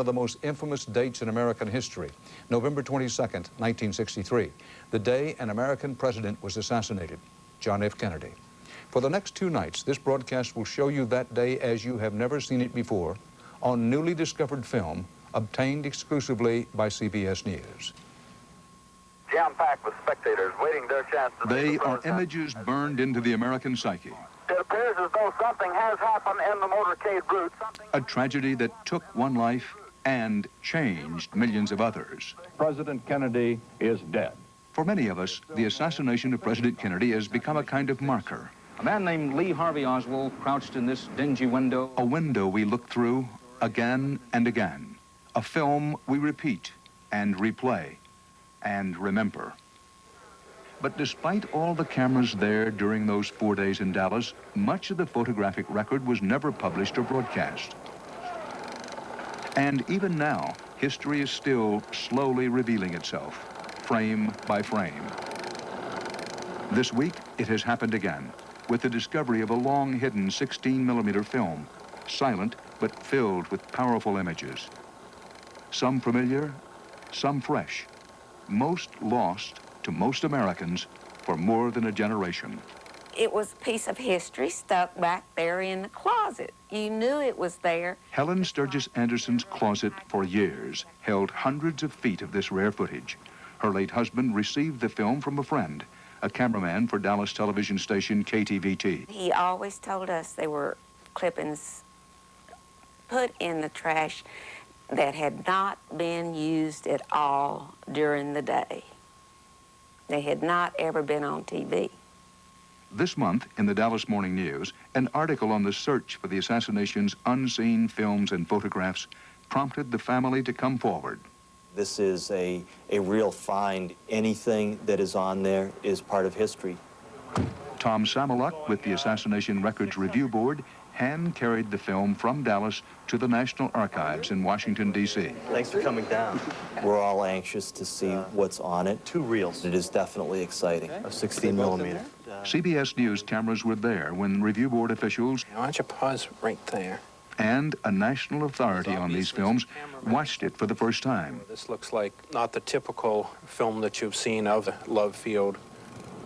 One of the most infamous dates in American history, November 22nd, 1963, the day an American president was assassinated, John F. Kennedy. For the next 2 nights, this broadcast will show you that day as you have never seen it before on newly discovered film obtained exclusively by CBS News. Jam-packed with spectators waiting their chance to... They are images burned into the American psyche. It appears as though something has happened in the motorcade route. A tragedy that took one life and changed millions of others. President Kennedy is dead. For many of us, the assassination of President Kennedy has become a kind of marker. A man named Lee Harvey Oswald crouched in this dingy window. A window we look through again and again. A film we repeat and replay and remember. But despite all the cameras there during those 4 days in Dallas, much of the photographic record was never published or broadcast. And even now, history is still slowly revealing itself, frame by frame. This week, it has happened again, with the discovery of a long-hidden 16mm film, silent but filled with powerful images. Some familiar, some fresh, most lost to most Americans for more than a generation. It was a piece of history stuck back there in the closet. You knew it was there. Helen Sturgis Anderson's closet for years held hundreds of feet of this rare footage. Her late husband received the film from a friend, a cameraman for Dallas television station KTVT. He always told us they were clippings put in the trash that had not been used at all during the day. They had not ever been on TV. This month, in the Dallas Morning News, an article on the search for the assassination's unseen films and photographs prompted the family to come forward. This is a real find. Anything that is on there is part of history. Tom Samoluk, with the Assassination Records Review Board, hand-carried the film from Dallas to the National Archives in Washington, D.C. Thanks for coming down. We're all anxious to see what's on it. 2 reels. It is definitely exciting. A 16mm. CBS News cameras were there when Review Board officials... Why don't you pause right there? ...and a national authority on these films watched it for the first time. This looks like not the typical film that you've seen of Love Field.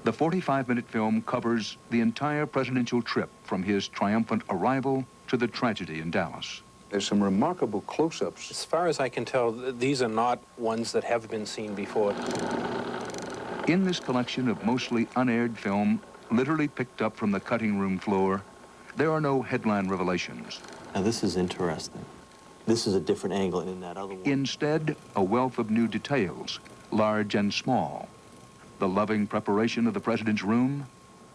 The 45-minute film covers the entire presidential trip from his triumphant arrival to the tragedy in Dallas. There's some remarkable close-ups. As far as I can tell, these are not ones that have been seen before. In this collection of mostly unaired film, literally picked up from the cutting room floor, there are no headline revelations. Now, this is interesting. This is a different angle in that other one. Instead, a wealth of new details, large and small. The loving preparation of the president's room,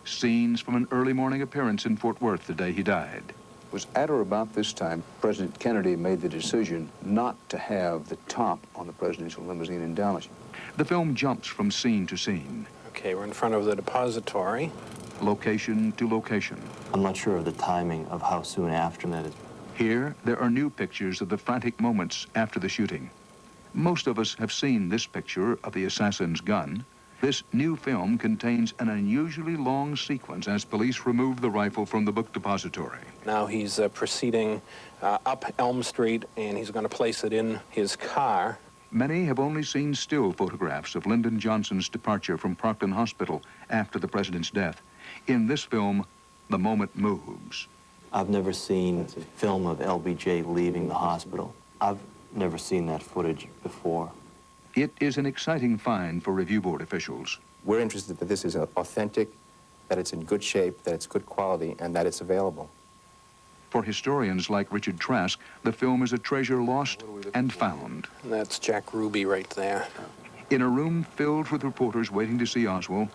scenes from an early morning appearance in Fort Worth the day he died. It was at or about this time President Kennedy made the decision not to have the top on the presidential limousine in Dallas. The film jumps from scene to scene. Okay, we're in front of the depository. Location to location. I'm not sure of the timing of how soon after that is. Here, there are new pictures of the frantic moments after the shooting. Most of us have seen this picture of the assassin's gun. This new film contains an unusually long sequence as police remove the rifle from the book depository. Now he's proceeding up Elm Street, and he's going to place it in his car. Many have only seen still photographs of Lyndon Johnson's departure from Parkland Hospital after the president's death. In this film, the moment moves. I've never seen film of LBJ leaving the hospital. I've never seen that footage before. It is an exciting find for Review Board officials. We're interested that this is authentic, that it's in good shape, that it's good quality, and that it's available. For historians like Richard Trask, the film is a treasure lost and found. And that's Jack Ruby right there. In a room filled with reporters waiting to see Oswald,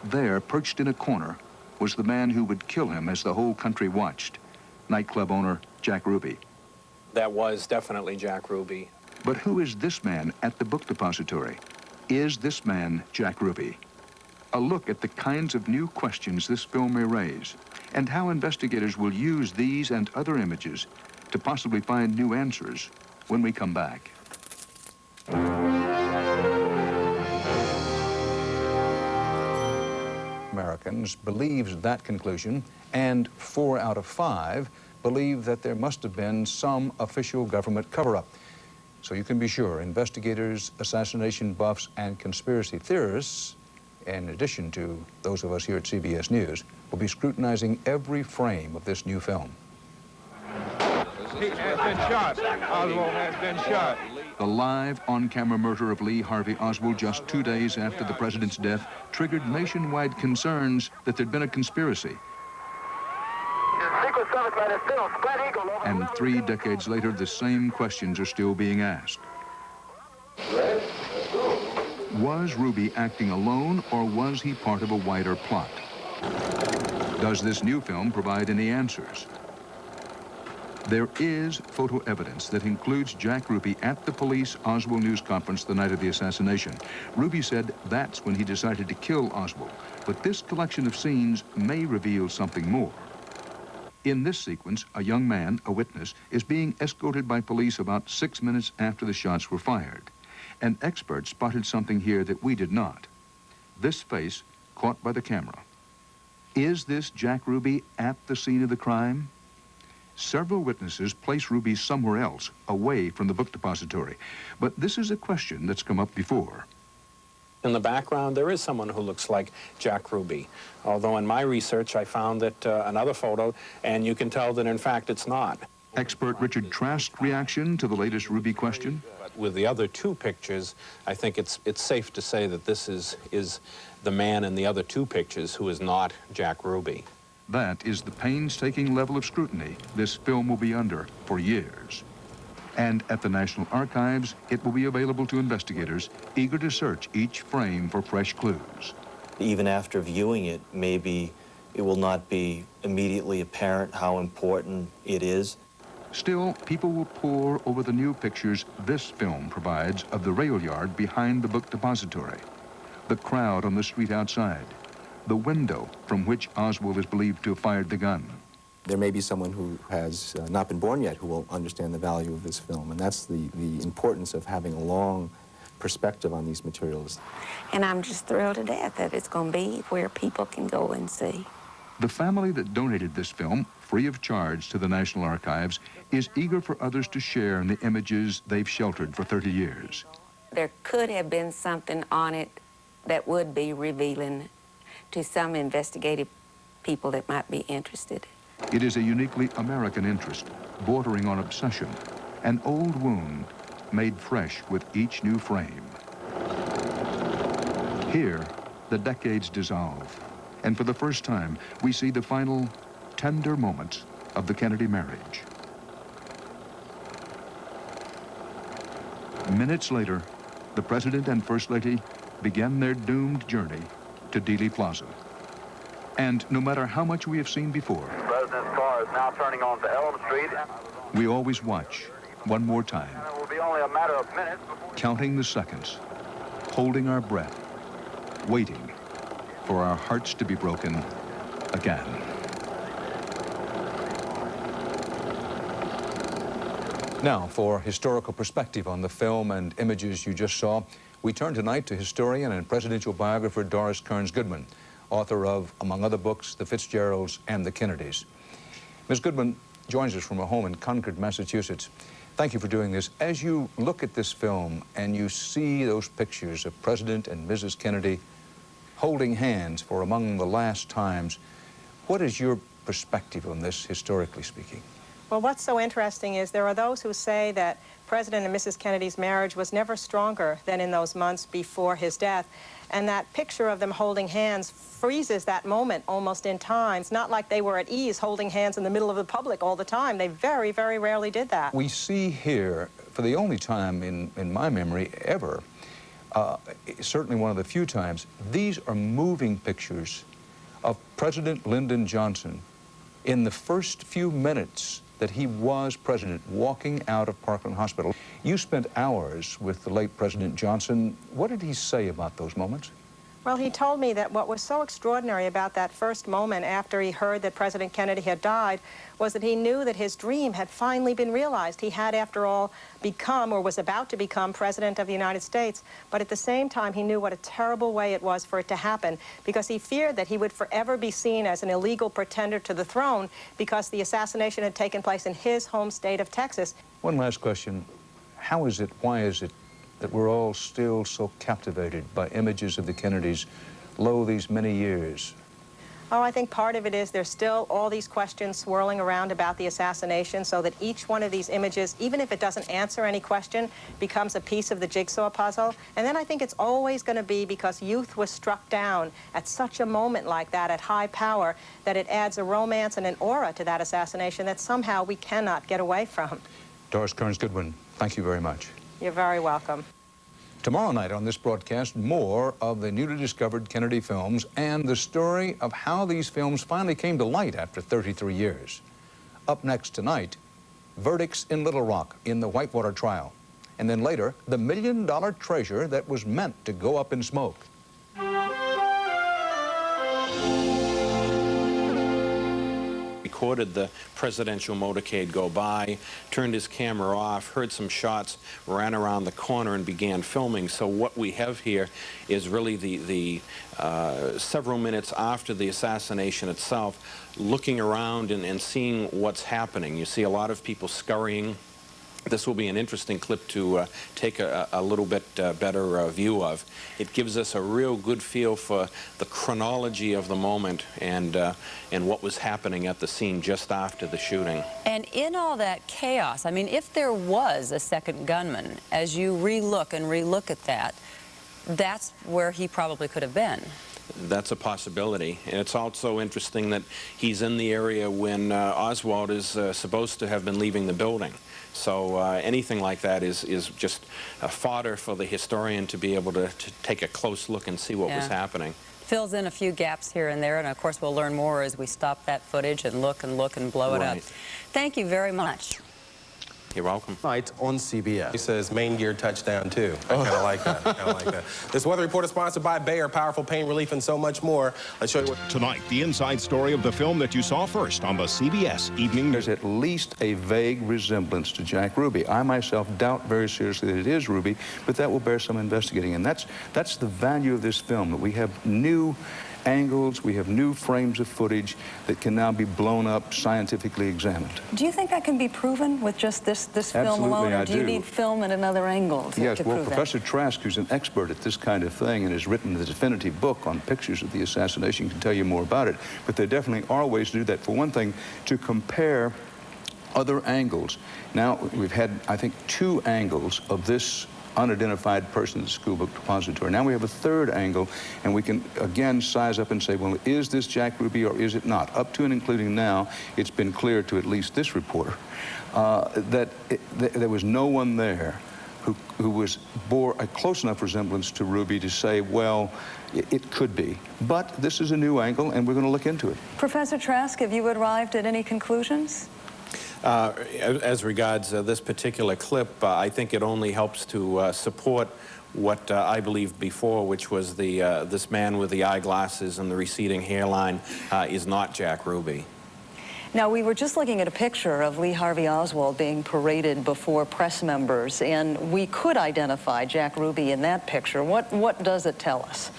there, perched in a corner, was the man who would kill him as the whole country watched, nightclub owner Jack Ruby. That was definitely Jack Ruby. But who is this man at the book depository? Is this man Jack Ruby? A look at the kinds of new questions this film may raise, and how investigators will use these and other images to possibly find new answers when we come back. Americans believes that conclusion, and 4 out of 5 believe that there must have been some official government cover-up. So you can be sure investigators, assassination buffs, and conspiracy theorists, in addition to those of us here at CBS News, will be scrutinizing every frame of this new film. He has been shot. Oswald has been shot. The live on-camera murder of Lee Harvey Oswald just 2 days after the president's death triggered nationwide concerns that there'd been a conspiracy. And 3 decades later, the same questions are still being asked. Was Ruby acting alone, or was he part of a wider plot? Does this new film provide any answers? There is photo evidence that includes Jack Ruby at the police Oswald news conference the night of the assassination. Ruby said that's when he decided to kill Oswald, but this collection of scenes may reveal something more. In this sequence, a young man, a witness, is being escorted by police about 6 minutes after the shots were fired. An expert spotted something here that we did not. This face caught by the camera. Is this Jack Ruby at the scene of the crime? Several witnesses place Ruby somewhere else, away from the book depository. But this is a question that's come up before. In the background, there is someone who looks like Jack Ruby, although in my research I found that another photo, and you can tell that in fact it's not. Expert Richard Trask's reaction to the latest Ruby question? With the other 2 pictures, I think it's safe to say that this is the man in the other 2 pictures who is not Jack Ruby. That is the painstaking level of scrutiny this film will be under for years. And at the National Archives, it will be available to investigators eager to search each frame for fresh clues. Even after viewing it, maybe it will not be immediately apparent how important it is. Still, people will pore over the new pictures this film provides of the rail yard behind the book depository, the crowd on the street outside, the window from which Oswald is believed to have fired the gun. There may be someone who has not been born yet who will understand the value of this film, and that's the importance of having a long perspective on these materials. And I'm just thrilled to death that it's going to be where people can go and see. The family that donated this film, free of charge to the National Archives, is eager for others to share in the images they've sheltered for 30 years. There could have been something on it that would be revealing to some investigative people that might be interested. It is a uniquely American interest, bordering on obsession, an old wound made fresh with each new frame. Here, the decades dissolve, and for the first time, we see the final tender moments of the Kennedy marriage. Minutes later, the President and First Lady began their doomed journey to Dealey Plaza. And no matter how much we have seen before, The President's car is now turning onto Elm Street. we always watch one more time, It will be only a matter of minutes before... counting the seconds, holding our breath, waiting for our hearts to be broken again. Now, for historical perspective on the film and images you just saw, we turn tonight to historian and presidential biographer Doris Kearns Goodman, author of, among other books, The Fitzgeralds and the Kennedys. Ms. Goodman joins us from a home in Concord, Massachusetts. Thank you for doing this. As you look at this film and you see those pictures of President and Mrs. Kennedy holding hands for among the last times, what is your perspective on this, historically speaking? Well, what's so interesting is there are those who say that President and Mrs. Kennedy's marriage was never stronger than in those months before his death. And that picture of them holding hands freezes that moment almost in time. It's not like they were at ease holding hands in the middle of the public all the time. They very, very rarely did that. We see here, for the only time in my memory ever, certainly one of the few times, these are moving pictures of President Lyndon Johnson in the first few minutes that he was president, walking out of Parkland Hospital. You spent hours with the late President Johnson. What did he say about those moments? Well, he told me that what was so extraordinary about that first moment after he heard that President Kennedy had died was that he knew that his dream had finally been realized. He had, after all, become, or was about to become, President of the United States. But at the same time, he knew what a terrible way it was for it to happen, because he feared that he would forever be seen as an illegal pretender to the throne because the assassination had taken place in his home state of Texas. One last question. how is it, why is it that we're all still so captivated by images of the Kennedys, lo, these many years? Oh, I think part of it is there's still all these questions swirling around about the assassination, so that each one of these images, even if it doesn't answer any question, becomes a piece of the jigsaw puzzle. And then I think it's always going to be because youth was struck down at such a moment like that, at high power, that it adds a romance and an aura to that assassination that somehow we cannot get away from. Doris Kearns-Goodwin, thank you very much. You're very welcome. Tomorrow night on this broadcast, more of the newly discovered Kennedy films and the story of how these films finally came to light after 33 years. Up next tonight, verdicts in Little Rock in the Whitewater trial. And then later, the $1 million treasure that was meant to go up in smoke. Recorded the presidential motorcade go by, turned his camera off, heard some shots, ran around the corner and began filming. So what we have here is really the several minutes after the assassination itself, looking around and seeing what's happening. You see a lot of people scurrying. This will be an interesting clip to take a little bit better view of. It gives us a real good feel for the chronology of the moment and what was happening at the scene just after the shooting. And in all that chaos, I mean, if there was a second gunman, as you relook at that, that's where he probably could have been. That's a possibility. And it's also interesting that he's in the area when Oswald is supposed to have been leaving the building. So anything like that is just a fodder for the historian to be able to take a close look and see what was happening. Fills in a few gaps here and there, and of course we'll learn more as we stop that footage and look and blow it up. Thank you very much. You're welcome. Tonight on CBS. He says main gear touchdown too. I kind of like that. I kind of like that. This weather report is sponsored by Bayer, powerful pain relief and so much more. Let's show you what. Tonight, the inside story of the film that you saw first on the CBS Evening News. There's at least a vague resemblance to Jack Ruby. I myself doubt very seriously that it is Ruby, but that will bear some investigating. And that's the value of this film, that we have new angles, we have new frames of footage that can now be blown up, scientifically examined. Do you think that can be proven with just this film alone, or do you need film at another angle to Yes, well, prove Professor that? Trask, who's an expert at this kind of thing and has written the definitive book on pictures of the assassination, can tell you more about it. But there definitely are ways to do that. For one thing, to compare other angles. Now, we've had, I think, 2 angles of this unidentified person in the school book depository. Now we have a third angle, and we can again size up and say, well, is this Jack Ruby or is it not? Up to and including now, it's been clear to at least this reporter that there was no one there who bore a close enough resemblance to Ruby to say, well, it could be. But this is a new angle, and we're going to look into it. Professor Trask, have you arrived at any conclusions? As regards this particular clip, I think it only helps to support what I believed before, which was this man with the eyeglasses and the receding hairline is not Jack Ruby. Now, we were just looking at a picture of Lee Harvey Oswald being paraded before press members, and we could identify Jack Ruby in that picture. What does it tell us?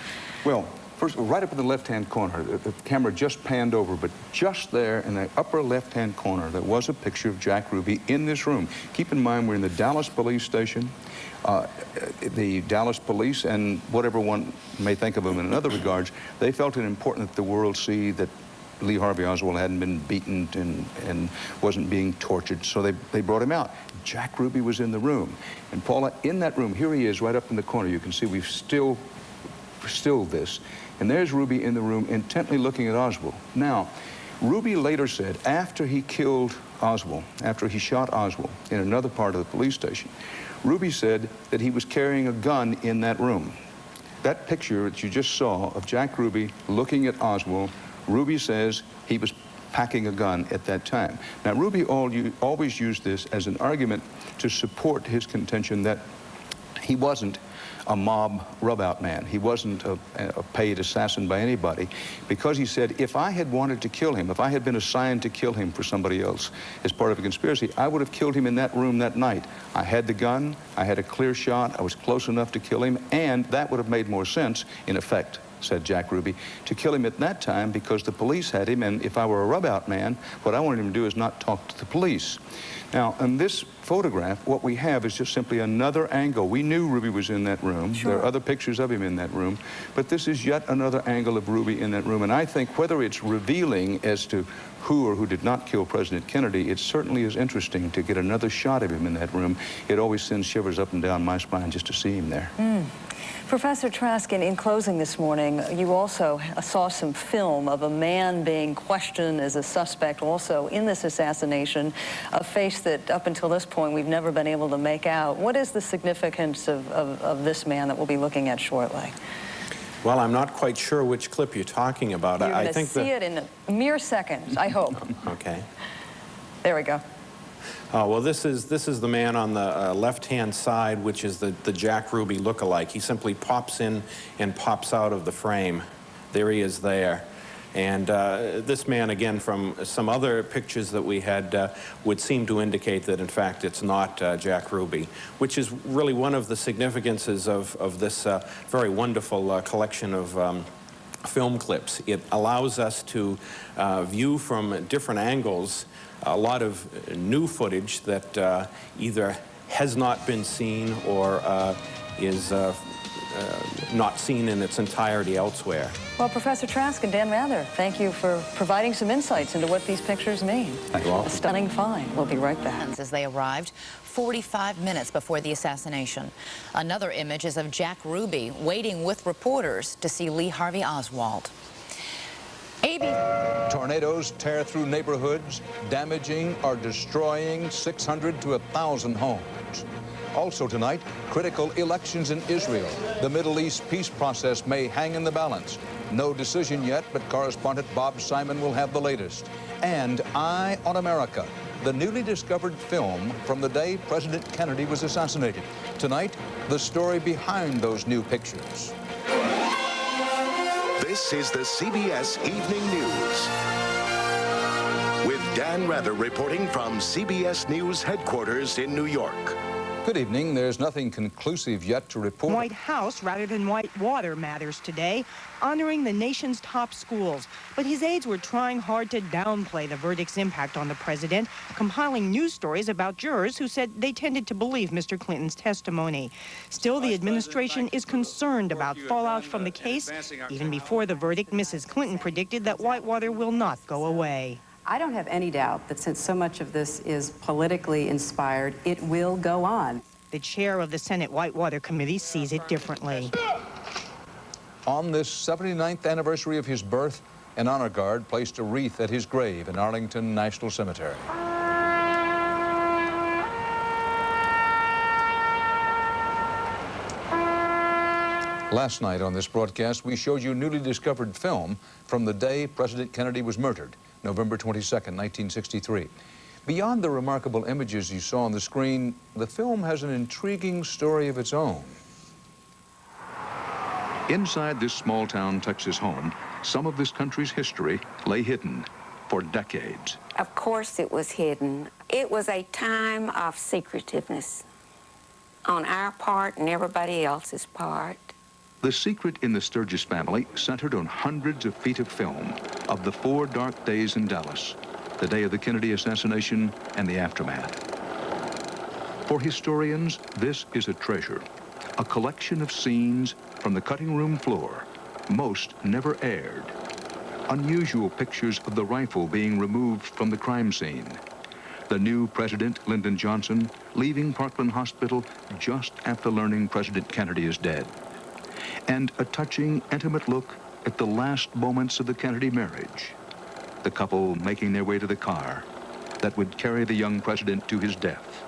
Well, first, right up in the left-hand corner, the camera just panned over, but just there in the upper left-hand corner, there was a picture of Jack Ruby in this room. Keep in mind, we're in the Dallas police station. The Dallas police, and whatever one may think of them in other regards, they felt it important that the world see that Lee Harvey Oswald hadn't been beaten and wasn't being tortured, so they brought him out. Jack Ruby was in the room. And Paula, in that room, here he is right up in the corner. You can see we've stilled this. And there's Ruby in the room intently looking at Oswald. Now, Ruby later said, after he killed Oswald, after he shot Oswald in another part of the police station, Ruby said that he was carrying a gun in that room. That picture that you just saw of Jack Ruby looking at Oswald, Ruby says he was packing a gun at that time. Now, Ruby always used this as an argument to support his contention that he wasn't a mob rub-out man. He wasn't a paid assassin by anybody, because he said, if I had wanted to kill him, if I had been assigned to kill him for somebody else as part of a conspiracy, I would have killed him in that room that night. I had the gun, I had a clear shot, I was close enough to kill him, and that would have made more sense, in effect, said Jack Ruby, to kill him at that time because the police had him, and if I were a rub-out man, what I wanted him to do is not talk to the police. Now, in this photograph, what we have is just simply another angle. We knew Ruby was in that room. Sure. There are other pictures of him in that room, but this is yet another angle of Ruby in that room, and I think whether it's revealing as to who or who did not kill President Kennedy, it certainly is interesting to get another shot of him in that room. It always sends shivers up and down my spine just to see him there. Professor Trask, in closing this morning, you also saw some film of a man being questioned as a suspect also in this assassination, a face that up until this point we've never been able to make out. What is the significance of this man that we'll be looking at shortly? Well, I'm not quite sure which clip you're talking about. You're going to see it in mere seconds, I hope. Okay. There we go. Oh, well, this is the man on the left-hand side, which is the Jack Ruby look-alike. He simply pops in and pops out of the frame. There he is there. And this man, again, from some other pictures that we had, would seem to indicate that, in fact, it's not Jack Ruby, which is really one of the significances of this very wonderful collection of film clips. It allows us to view from different angles a lot of new footage that either has not been seen or is not seen in its entirety elsewhere. Well, Professor Trask and Dan Rather, thank you for providing some insights into what these pictures mean. A stunning find. We'll be right back. As they arrived 45 minutes before the assassination. Another image is of Jack Ruby waiting with reporters to see Lee Harvey Oswald. Tornadoes tear through neighborhoods, damaging or destroying 600 to 1,000 homes. Also tonight, critical elections in Israel. The Middle East peace process may hang in the balance. No decision yet, but correspondent Bob Simon will have the latest. And Eye on America, the newly discovered film from the day President Kennedy was assassinated. Tonight, the story behind those new pictures. This is the CBS Evening News. With Dan Rather reporting from CBS News headquarters in New York. Good evening. There's nothing conclusive yet to report. White House rather than White Water matters today, honoring the nation's top schools. But his aides were trying hard to downplay the verdict's impact on the president, compiling news stories about jurors who said they tended to believe Mr. Clinton's testimony. Still, the administration is concerned about fallout from the case. Even before the verdict, Mrs. Clinton predicted that Whitewater will not go away. I don't have any doubt that since so much of this is politically inspired, it will go on. The chair of the Senate Whitewater Committee sees it differently. On this 79th anniversary of his birth, an honor guard placed a wreath at his grave in Arlington National Cemetery. Last night on this broadcast, we showed you newly discovered film from the day President Kennedy was murdered, November 22nd, 1963. Beyond the remarkable images you saw on the screen, the film has an intriguing story of its own. Inside this small-town Texas home, some of this country's history lay hidden for decades. Of course it was hidden. It was a time of secretiveness on our part and everybody else's part. The secret in the Sturgis family centered on hundreds of feet of film of the 4 dark days in Dallas, the day of the Kennedy assassination and the aftermath. For historians, this is a treasure, a collection of scenes from the cutting room floor, most never aired. Unusual pictures of the rifle being removed from the crime scene. The new President, Lyndon Johnson, leaving Parkland Hospital just after learning President Kennedy is dead. And a touching, intimate look at the last moments of the Kennedy marriage. The couple making their way to the car that would carry the young president to his death.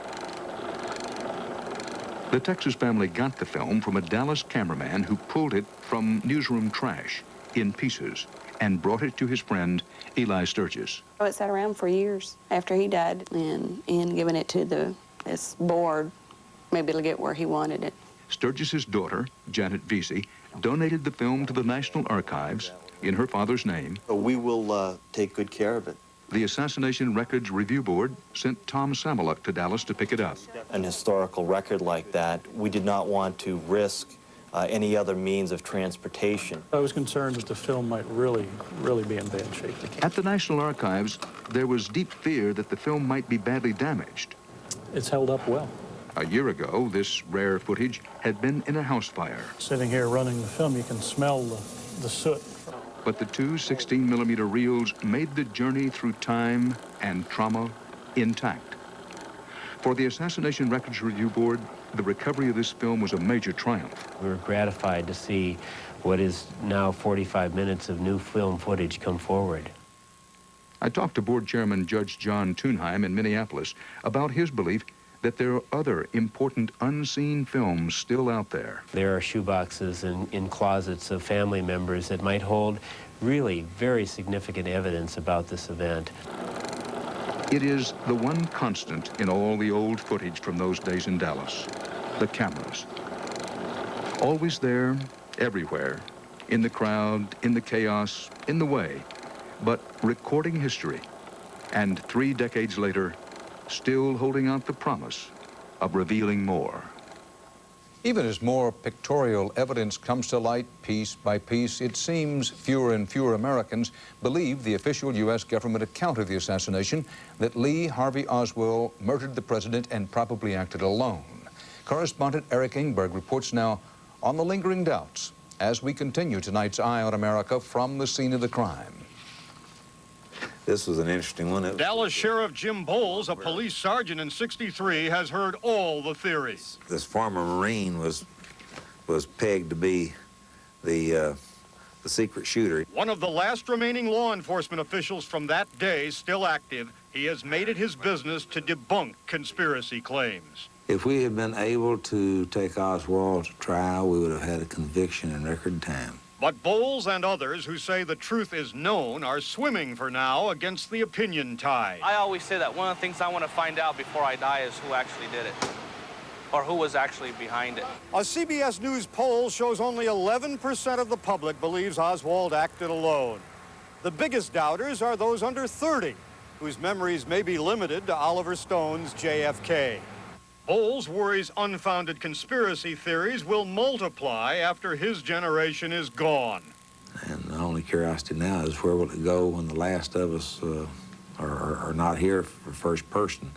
The Texas family got the film from a Dallas cameraman who pulled it from newsroom trash in pieces and brought it to his friend, Eli Sturgis. It sat around for years after he died and giving it to this board, maybe to get where he wanted it. Sturgis's daughter, Janet Vesey, donated the film to the National Archives in her father's name. We will take good care of it. The Assassination Records Review Board sent Tom Samaluk to Dallas to pick it up. An historical record like that, we did not want to risk any other means of transportation. I was concerned that the film might really be in bad shape. At the National Archives, there was deep fear that the film might be badly damaged. It's held up well. A year ago, this rare footage had been in a house fire. Sitting here running the film, you can smell the soot. But the two 16mm reels made the journey through time and trauma intact. For the Assassination Records Review Board, the recovery of this film was a major triumph. We were gratified to see what is now 45 minutes of new film footage come forward. I talked to Board Chairman Judge John Thunheim in Minneapolis about his belief that there are other important unseen films still out there. There are shoeboxes in closets of family members that might hold really very significant evidence about this event. It is the one constant in all the old footage from those days in Dallas, the cameras. Always there, everywhere, in the crowd, in the chaos, in the way, but recording history. And 3 decades later, still holding out the promise of revealing more. Even as more pictorial evidence comes to light piece by piece, it seems fewer and fewer Americans believe the official U.S. government account of the assassination, that Lee Harvey Oswald murdered the president and probably acted alone. Correspondent Eric Ingberg reports now on the lingering doubts as we continue tonight's Eye on America from the scene of the crime. This was an interesting one. Dallas Sheriff Jim Bowles, a police sergeant in '63, has heard all the theories. This former Marine was pegged to be the secret shooter. One of the last remaining law enforcement officials from that day still active, he has made it his business to debunk conspiracy claims. If we had been able to take Oswald to trial, we would have had a conviction in record time. But Bowles and others who say the truth is known are swimming for now against the opinion tide. I always say that one of the things I want to find out before I die is who actually did it, or who was actually behind it. A CBS News poll shows only 11% of the public believes Oswald acted alone. The biggest doubters are those under 30, whose memories may be limited to Oliver Stone's JFK. Bowles worries unfounded conspiracy theories will multiply after his generation is gone. And the only curiosity now is where will it go when the last of us are not here for first person?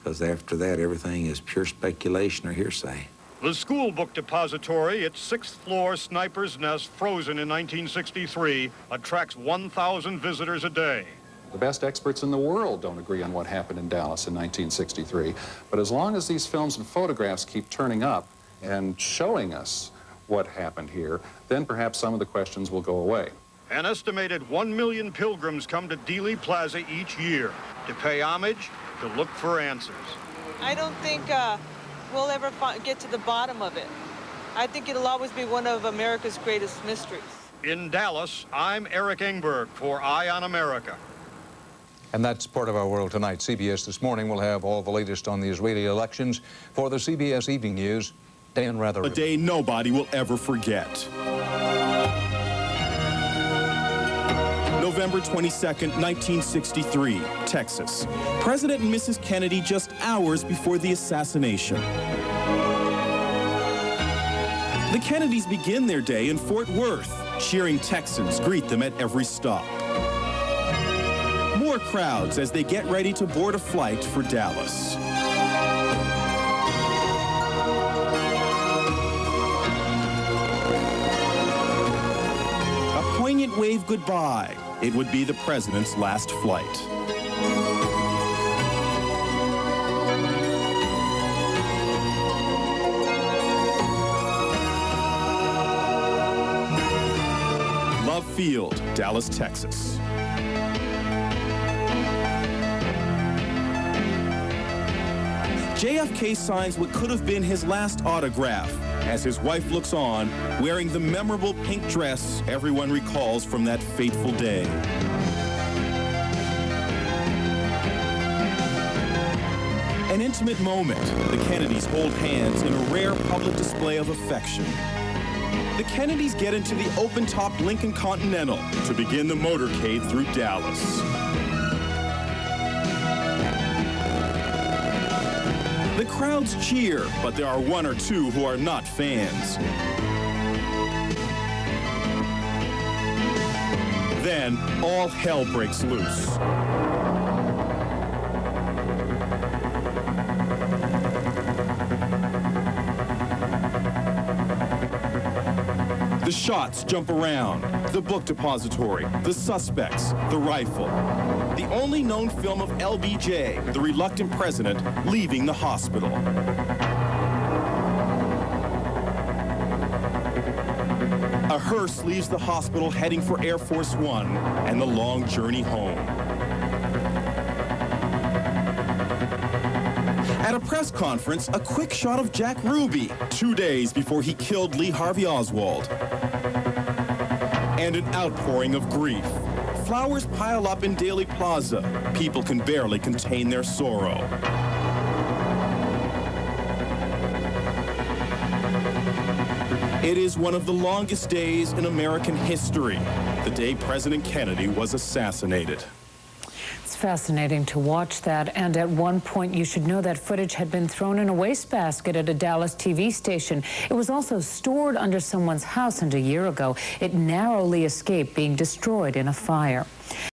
Because after that, everything is pure speculation or hearsay. The school book depository, its 6th floor sniper's nest frozen in 1963, attracts 1,000 visitors a day. The best experts in the world don't agree on what happened in Dallas in 1963. But as long as these films and photographs keep turning up and showing us what happened here, then perhaps some of the questions will go away. An estimated 1 million pilgrims come to Dealey Plaza each year to pay homage, to look for answers. I don't think we'll ever get to the bottom of it. I think it'll always be one of America's greatest mysteries. In Dallas, I'm Eric Ingberg for Eye on America. And that's part of our world tonight. CBS This Morning will have all the latest on the Israeli elections. For the CBS Evening News, Dan Rather. A day nobody will ever forget. November 22nd, 1963, Texas. President and Mrs. Kennedy just hours before the assassination. The Kennedys begin their day in Fort Worth. Cheering Texans greet them at every stop. More crowds as they get ready to board a flight for Dallas. A poignant wave goodbye. It would be the president's last flight. Love Field, Dallas, Texas. JFK signs what could have been his last autograph as his wife looks on, wearing the memorable pink dress everyone recalls from that fateful day. An ultimate moment, the Kennedys hold hands in a rare public display of affection. The Kennedys get into the open-top Lincoln Continental to begin the motorcade through Dallas. The crowds cheer, but there are one or two who are not fans. Then, all hell breaks loose. The shots jump around. The book depository, the suspects, the rifle. The only known film of LBJ, the reluctant president, leaving the hospital. A hearse leaves the hospital heading for Air Force One and the long journey home. At a press conference, a quick shot of Jack Ruby, 2 days before he killed Lee Harvey Oswald. And an outpouring of grief. Flowers pile up in Daley Plaza. People can barely contain their sorrow. It is one of the longest days in American history, the day President Kennedy was assassinated. It's fascinating to watch that, and at one point you should know that footage had been thrown in a wastebasket at a Dallas TV station. It was also stored under someone's house, and a year ago it narrowly escaped being destroyed in a fire.